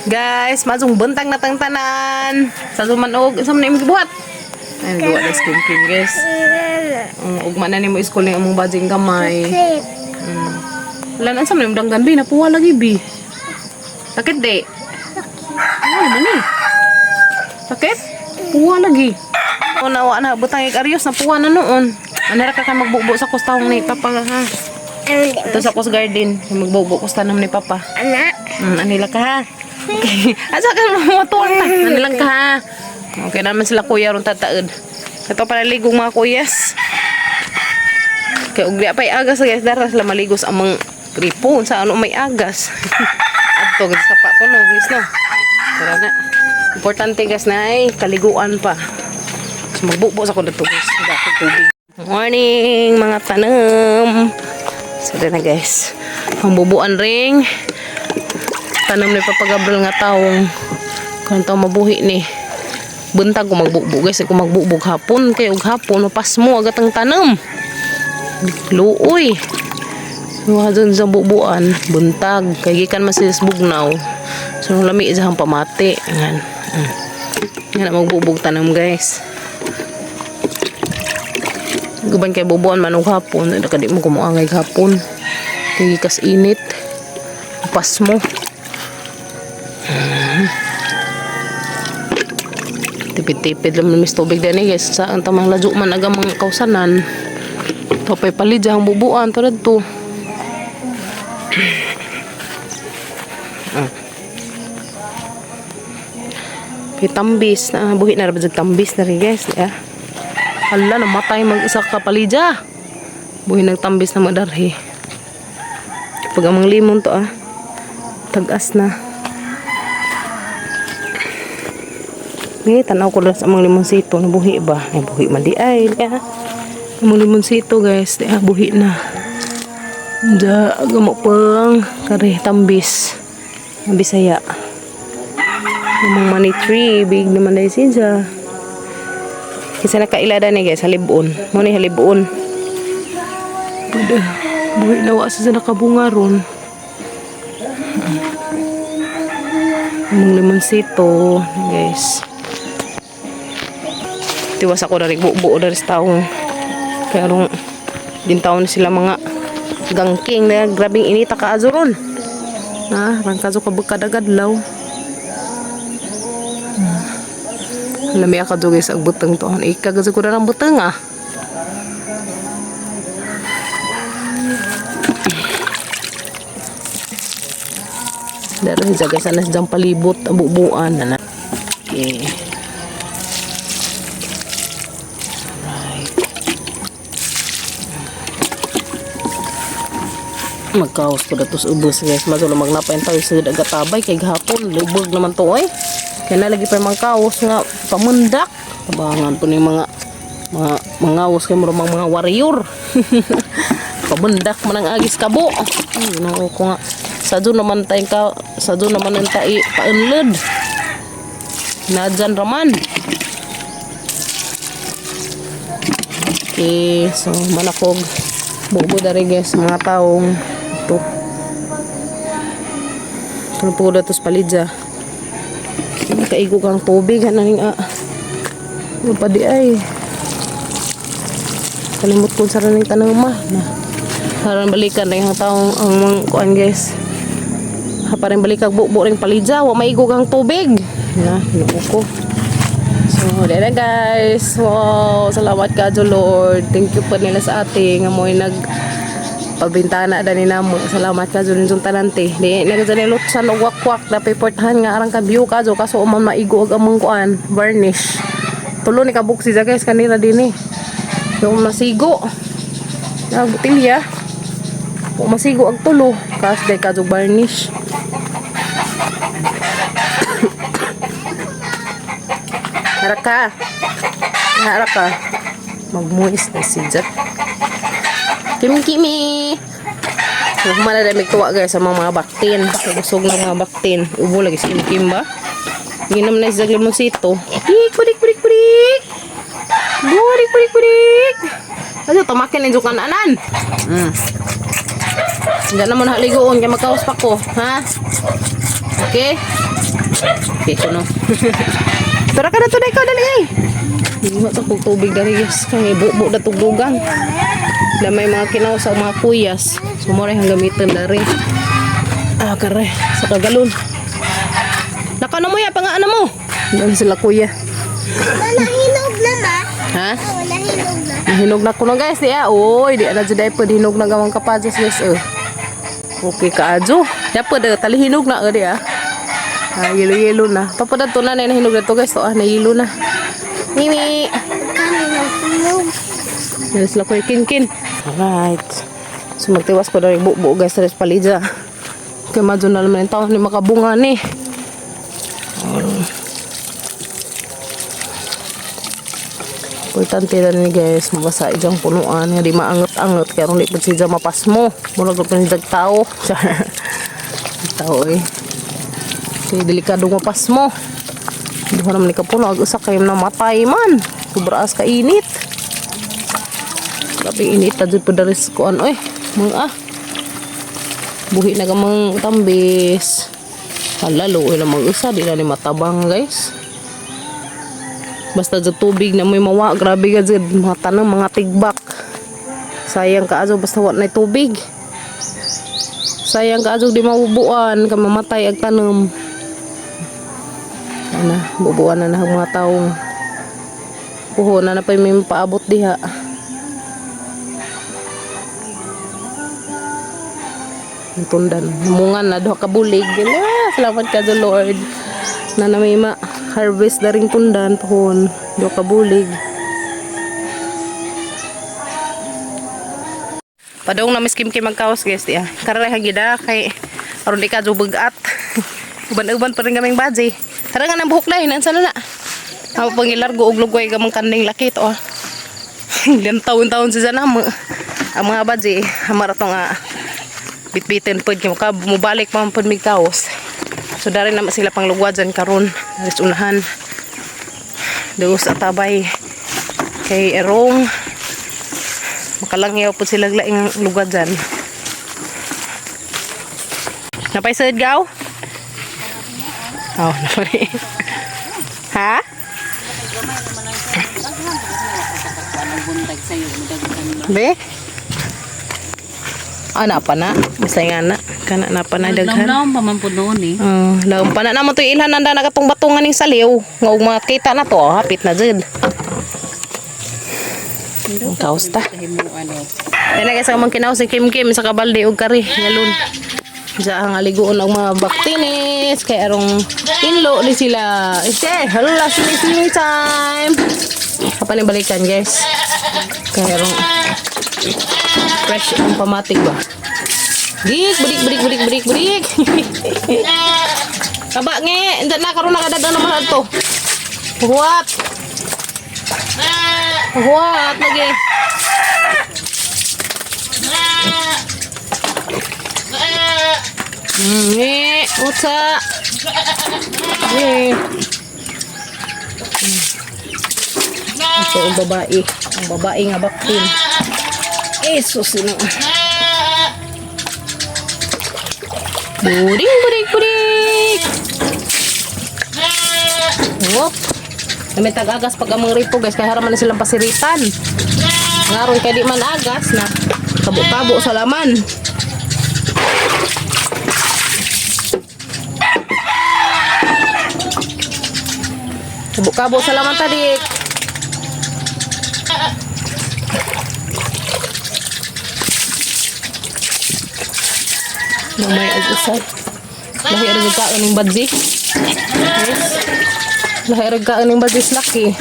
Guys, masong buntang na tang tanan. Sa sumanog, isa mo na imong gibuhat. Ay, buhat na skin guys. Ugma na ni mo school ni among bajing gamay. Wala na sa mo danggan bi napuwa lagi bi. Sakit de. Ano man ni? Sakit? Puwa lagi. O nawa na butang ik-aryos na puwa na noon. Anara ka magbubo sa kustahong ni papa ha. Ito sa Coast Garden. Magbubo kusta naman ni papa. Anak. Anila ka ha. Okay. Asa ka matuwang na. Anila ka ha. Okay naman sila kuya ron tataod. Ito para ligong mga kuyas. Kaya ugli apay agas guys. Dara sila maligos ang mga ripon sa ano may agas. Adto sa pa ko no. Please no. Tara na. Importante guys na ay kaliguan pa. So magbubo sa ko dito guys. Dako tubig. Morning mga tanam. So na guys. Pambubuan ring. Tanam ni papagabral nga taong kanto mabuhi ni. Buntag ko magbubo guys. Kung magbubog hapon kay og hapon mapas mo agat ang tanam. Luoy. Mga dun sa bubuan buntag kay gikan masis bugnaw. So nung lami isang pamati. Yan. Yan magbubog tanam guys. Guban kay bubuan man og hapon, kadi mo kumuangay hapon. Kay kas init. Pas mo. Tipid-tipid lang mis tubig dani guys sa ang tamang lajo man aga mga kausanan. Topay palidja ang bubuan to dito. Pitambis na buhi na ra tambis na rin guys ya. Hala, namatay mag-isa ka palidya. Buhay nagtambis na madarhi. Pag amang limon to tagas na. Ngayon, tanaw ko lang sa amang limonsito. Nabuhi ba? Nabuhi man di ay. Amang limonsito guys. Buhi na. Diya, agamo pang kari tambis. Ang Bisaya. Amang money tree. Big naman dahil siya. Kasi nakailada ni guys, halibon. Muna halibon. Buhay na wasa sa nakabunga ron. Among limonsito, guys. Tiwas ako dari buo dari sa taong. Pero din taon sila mga gangking na grabing inita ka azuron. Rangkazo ka bukadagadlaw. Lami ako doon guys, ang butang to. Ikagaza ko na ng butang Daro siya guys, anas dyan palibot, ang bubuan. Okay. Alright. Magkaos ko na ito sa ubos guys. Masula magnapain tayo sa agatabay kay gahapon. Lubog naman to Kaya nalagi pa yung mga kaos nga pamundak. Tabangan po ng mga ngawas kayo mga warrior. Pamundak man ang agis kabo. Ko nga. Sa doon naman tayong sa doon naman ang tayo paunlod. Nadyan raman. Okay. So manakog. Bubo dari guys. Mga taong ito. Ano po na ito sa palidya. Kaigo kang tubig hananing padi ay kalimot ko sa raning tanang na haran balikan ring taong ang mga kuan guys haparing balikag bubo ring palidya wa maigo kang tubig ko so dere guys. Wow, salamat ka Lord, thank you po nila sa ating amoy nag pabintana dani namo. Salamat ka jud jung tanante. Di nagdali lutsan og wakwak da papertahan nga arang ka view ka jo kaso man maigo og among kuan varnish. Tulo ni kabuk si guys kanila dinhi. Yung masigo. Ang butilya. O masigo ang tulo kas day ka jo varnish. Harap ka. Magmuis na si Jack. Kimi. Humana na tuwa guys sa mga baktin. Busog ng mga baktin. Ubo lagi si Kim ba? Ginom na sa limonsito. Kudik. Burik. Ano tamakin ng jukan anan? Diyan na mo nakaligoon kaya magkaos pa ko, ha? Okay? Okay, no. Tara ka na to na ikaw, dali ay. Hindi mo ito tubig dari guys. Kaya bubo na tugdugan. Na may mga kinaw sa mga kuyas. Sumura yung gamitin dari. Ah, kare. Sa kagalon. Naka na mo ya, pangaan mo. Doon sila kuya. Wala hinog na ba? Ha? Wala hinog na. Hinog na ko na guys. Di oy, di na dyan po. Hinog na gawang kapadyas guys. Okay ka adyo. Di po, tali hinog na. Di yelo-yelo na. Papada to na hinog na to guys. So, nahilo na. Mimi. Kami hinog. Yan sila kuya kin-kin. Alright. So, magtiwas ko na yung buo guys. Sa palidya. Kaya madyo na naman yung taon ni makabunga ni. Importante na ni guys, mabasa ijang punuan nga di maangot-angot kaya ron di pa siya mapas mo mula ko pa niya tao tao kaya delikado mapas mo hindi ko naman ikapuno ag-usa kayo na matay man sobraas ka init grabe init na dyan po daris ko ano mga buhi na gamang tambis halalo na mag-usa di na ni matabang guys. Basta sa tubig na may mawa, grabe ka dyan, mga tanong, mga tigbak. Sayang ka azo, basta wala na tubig. Sayang ka azo, di mabubuan, ka mamatay ag tanong. Ano, bubuan na ng mga taong. Puho na pa may paabot diha. Ang tundan, mungan na, doha kabulig. Salamat ka do Lord. Na may harvest na rin tundan pohon do kabulig padong na miskim kim magkaos guys ya karay hagida kay aron di ka bugat uban-uban pa rin kaming baji tara nga nang buhok lain ansa na ako pangilargo og lugoy gamang kanding laki to ilang taon-taon sa namo ang mga baji amaratong bitbitin pod kay mubalik pa pod mig kaos. So dari naman sila pang lugwa dyan karon aris unahan doon sa tabay kay erong makalangyaw po sila laing lugwa dyan napay sa gaw? Oh, napay ha? Be? Ana pa na masay nga na kana na pa na daghan laom pa man pud noon laom pa na naman to ilhan nanda nagatong batungan ning saliw nga og makita na to hapit na jud kausta dala guys ang kinaus ni kim-kim sa kabalde og kari ngalun sa ang aliguon og mga baktinis kay arong inlo ni sila hello sini time kapan balikan guys kay arong fresh ang pamatik ba? Budik. Kaba nge, endak na karon nakadagan naman ato. What lagi? What's up? Ito ang babae. Ang babae nga baktin. Sino? Budik. Wop. May tag-agas pag among ripo guys. Kaya haraman na silang pasiritan. Ngaron kaya di man agas na. Kabo-kabo sa laman. Kabo-kabo sa laman tadik. May ag-usap. Lahi rin kaan ng badji. Yes. Lahi rin kaan ng badji laki.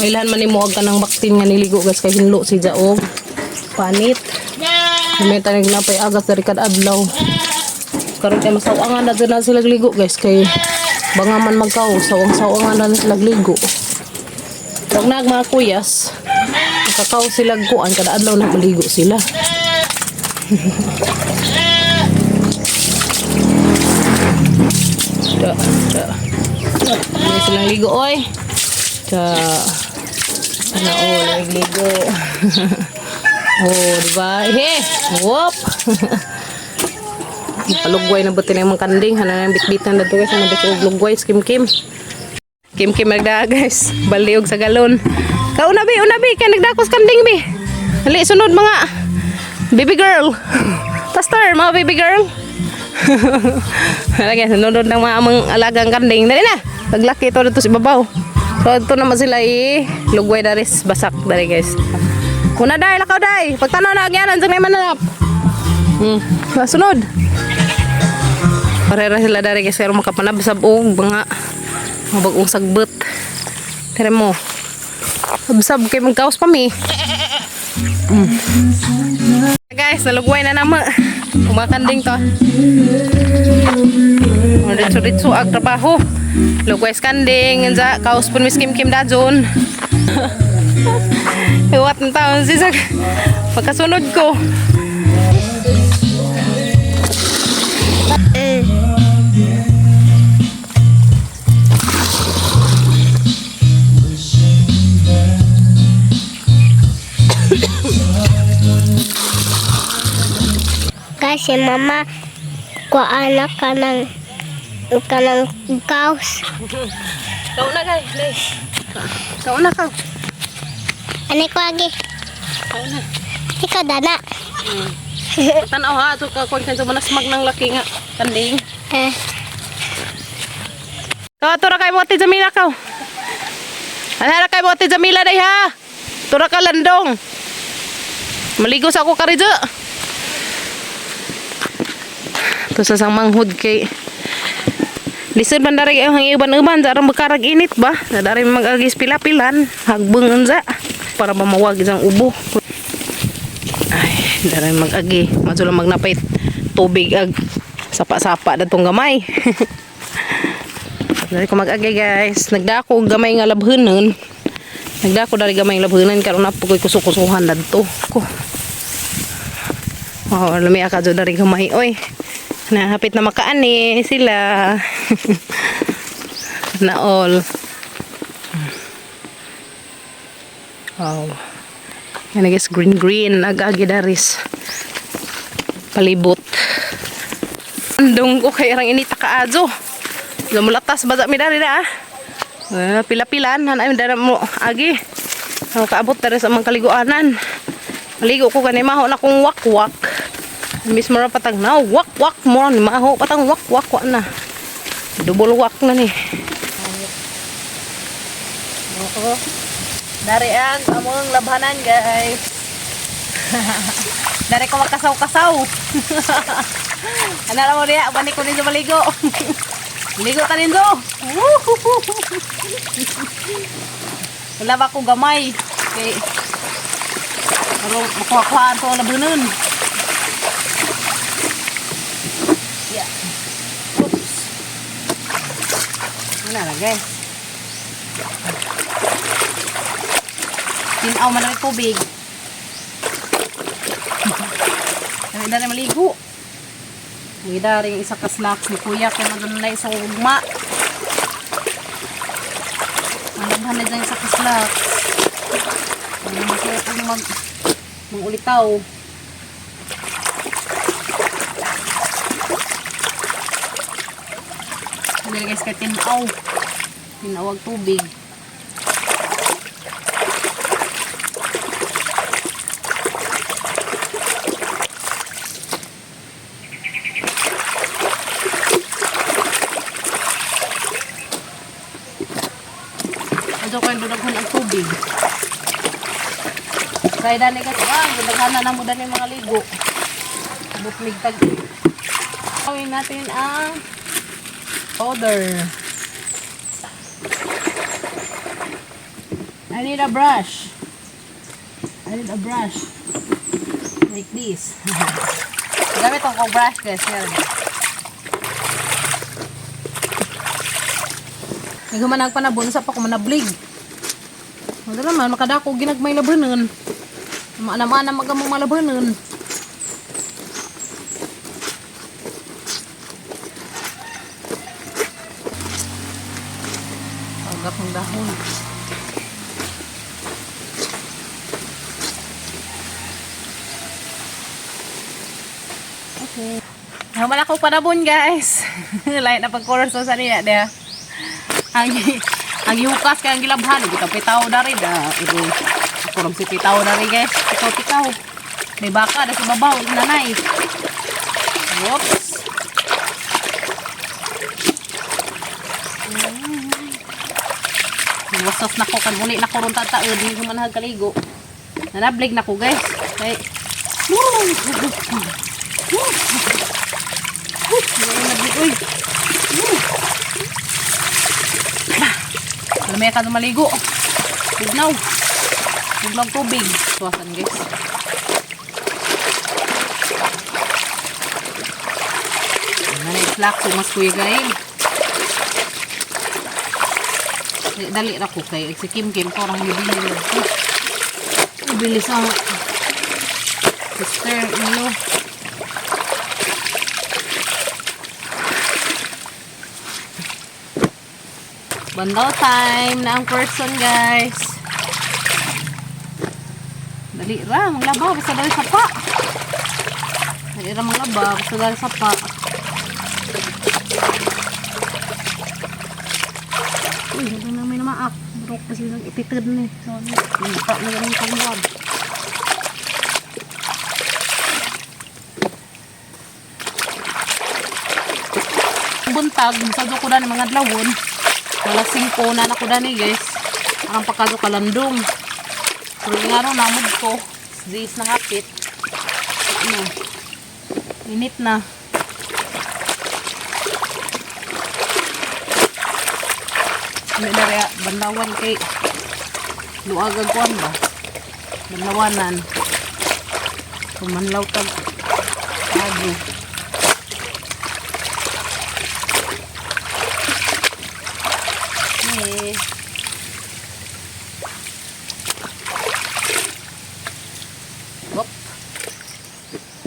May ilahan man ni mo ka ng baktin nga niligo guys kay hinlo si Jaog. Panit. May tanig na pay agas dari kad adlaw. Karon kay masawangan na dyan na sila ligo guys kay bangaman magkaw sawang-sawangan na sila ligo. Pag mga kuyas kakao sila kuan kada adlaw na maligo sila. Ini silang ligo oy. Ano, ligo. Oh, diba? Whoop! Palugway na buti na yung mga kanding. Hala na bitbitan na ito guys. Ang nabit yung lugway. Kim-kim. Kim-kim nagda guys. Baliog sa galon. Unabi. Kaya nagdakos kanding, bi. Hali, sunod mga baby girl. Pastor, mga baby girl. Hala guys, sunod ng mga amang alagang kanding. Dali na. Naglaki ito dito si babaw. So, ito naman sila lugway daris. Basak. Dali guys. Una dahil, lakaw dahil. Pagtanaw na agyanan, saan may mananap. Sunod. Parera sila dari guys. Pero makapanabsab og mga mabagong sagbet. Tira mo. Sabsab kayo magkaos pa mi. Guys, nalugway na naman. Kumakanding to. Ritso-ritso ag trabaho. Lugway skanding. Kaos pun miskim-kim dajon. Iwat ng taon sisag. Pagkasunod ko. Kasi mama, anak ka ng kaos. Kau na guys. Kau na. Ano ko lagi? Kau na. Ikaw dana. Tanaw ha. Ito ka kung kanto manasmag ng laki nga. Kanding. Kau tura kay Bote Jamila kau. Anara kay Bote Jamila day ha. Tura ka landong. Maligo sa ako karidyo. Ito sa sang manghud kay lisod man dari ang iban-iban sa arang bekarag init ba. Dari mag-agis pila-pilan. Hagbeng unza. Para mamawag isang ubo. Ay, dari mag-agi. Masula magnapit tubig ag sapa-sapa datong gamay. Dari ko mag-agi guys. Nagdako gamay nga labhenon. Nagdako dari gamay nga labhenon karon na pugoy kusuk-kusuhan dadto ko. Oh, lami ka jo dari gamay oy. Na hapit na makaani sila. Na all. Wow. Yan guys, green agagi daris. Palibot. Andong ko kay rang inita kaazo. Lumulatas baza mi dari na. Pila-pilan hanay dara mo agi. Kaabot dari sa mga kaliguanan. Maligo ko kani maho na kong wak-wak. Mismo na patang na wak-wak mo ni maho patang wak-wak wa na. Double wak na ni. Dari ang among labhanan guys. Dari ko magkasaw-kasaw. Ana mo diya bani ko ninyo maligo. Maligo ta ninyo. Wala ba ko gamay. Okay. Pero makuha-kuhaan to ang labanan. Yeah. Oops. Wala na guys. Tinaw man ang tubig. Dami-dami maligo. May daring isa ka snacks ni kuya kaya madunay sa ugma. Managhanay dyan isa ka snacks. Ano masaya po mag-ulitaw. Dali guys kay tinaw. Tinawag tubig. Adyo ko yung dudaghan ang tubig. Kaya dali ka dudaghan na mo dali mga ligo. Butmig tag. Gawin natin ang powder. I need a brush. Like this. Gamit akong brush guys. Naghumanag pa na bunsa pa ko manablig. Wala naman makadako ginagmay labanan. Maana-mana magamong malabanan. Agap ng dahon. Naman ako panabon guys. Lain na pag-color sa niya dia. Ang yukas kaya ang gilabhan. Ito pitaw na rin. Kurang si pitaw na rin guys. Pitaw. May baka na sa babaw. Nanay. Oops. Wasas na ko. Kanuli na ko ron tataod. Hindi ko man nagkaligo. Nanablig na ko guys. Ay. Uy. Alamaya ka maligo. Bugnaw. Bugnaw tubig. Suwasan guys. Nanay-slack ko mas kuya guys. Dali na ko kay si Kim ko orang bibili. Bilis ang sister niyo. Bandaw time na ang person guys. Dali ra, maglaba basta dali sapa. Dali ra maglaba basta dali sapa. Uy, ito na may namaak. Burok kasi lang ipitid ni. So, nagpa na ganun pangwag. Buntag, masado ko na ng mga adlawon. Alas 5 na ako dani guys. Ang pagkaso kalandong. So nga ro namod ko. Dis na hapit. Ano? Init na. Ano na rin bandawan kay luagag kuan ba? Bandawanan. Kumanlaw tag agi.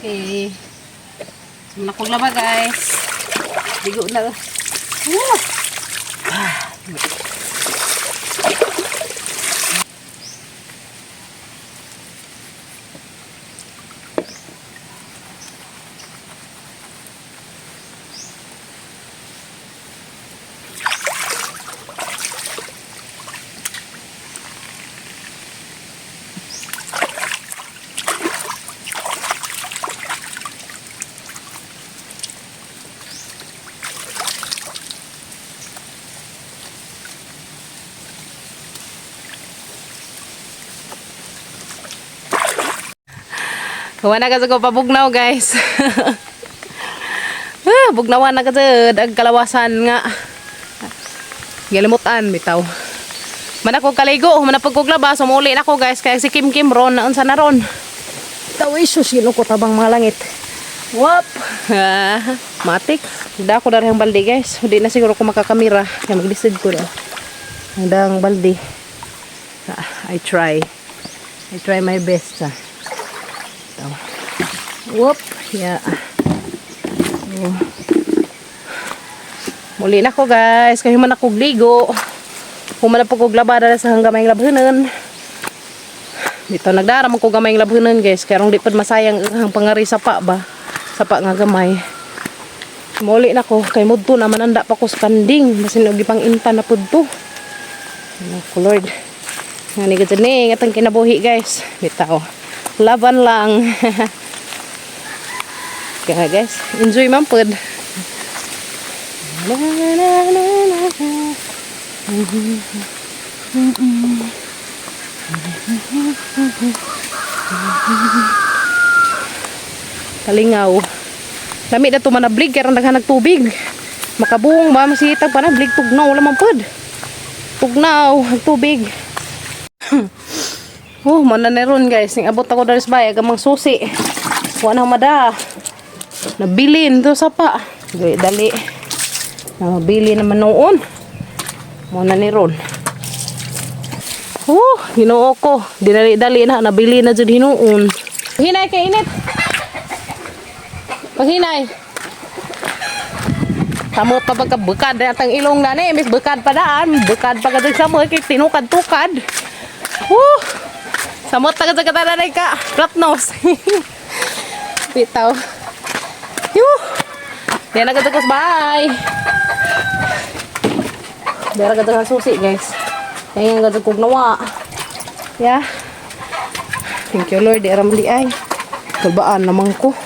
Okay. Muna kong laba guys. Bigo na. Huwag na kasi ko pabugnaw guys. Bugnawan na kasi ang kalawasan nga. Galimutan bitaw. Man ako kaligo, man ako kuglaba, sumuli na ko guys. Kaya si Kim ron, naon sa naron. Tawi susino ko tabang mga langit. Wap! Matik. Hindi ako dari ang baldi guys. Hindi na siguro ko makakamera. Kaya mag-decide ko na. Hindi ang baldi. I try my best. Whoop, yeah. Muli na ko guys, kaya man ako gligo. Kung man po ko glabada sa hanggang may labhanan. Dito nagdaram ko gamay labhanan guys, kaya rong di pa masayang ang pangari sapa ba. Sapa nga gamay. Muli na ko, kay mudto naman anda pa ko sa kanding, basin og gipang inta na pudto. Ano Lord. Ngani gid ni atang kinabuhi guys. Bitaw. Laban lang. Kaya guys, enjoy man pod. Kalingaw. Lami na tumanablig kaya naghanag tubig. Makabuong ba masitag panablig tugnaw lamang pod. Tugnaw, tubig. Mana neron guys, ning abot ako dari sa bahay gamang susi. Wala na mada. Nabilin to sapa. Dali. Nabili naman noon. Mana neron. Ginoo ko. Dinali-dali na nabili na jud hinuon. Hinay kay init. Paghinay. Kamot pa pagkabukad atang ilong na ni, mis bukad pa daan, bukad pa kadto sa mo kay tinukad-tukad. Samot taga-taga ka, flat nose. Bitaw. Yan agad ako. Bye! Yan agad ako susi, guys. Yan agad ako nawa. Yeah. Thank you, Lord. Di aram li ay. Kabaan naman ko.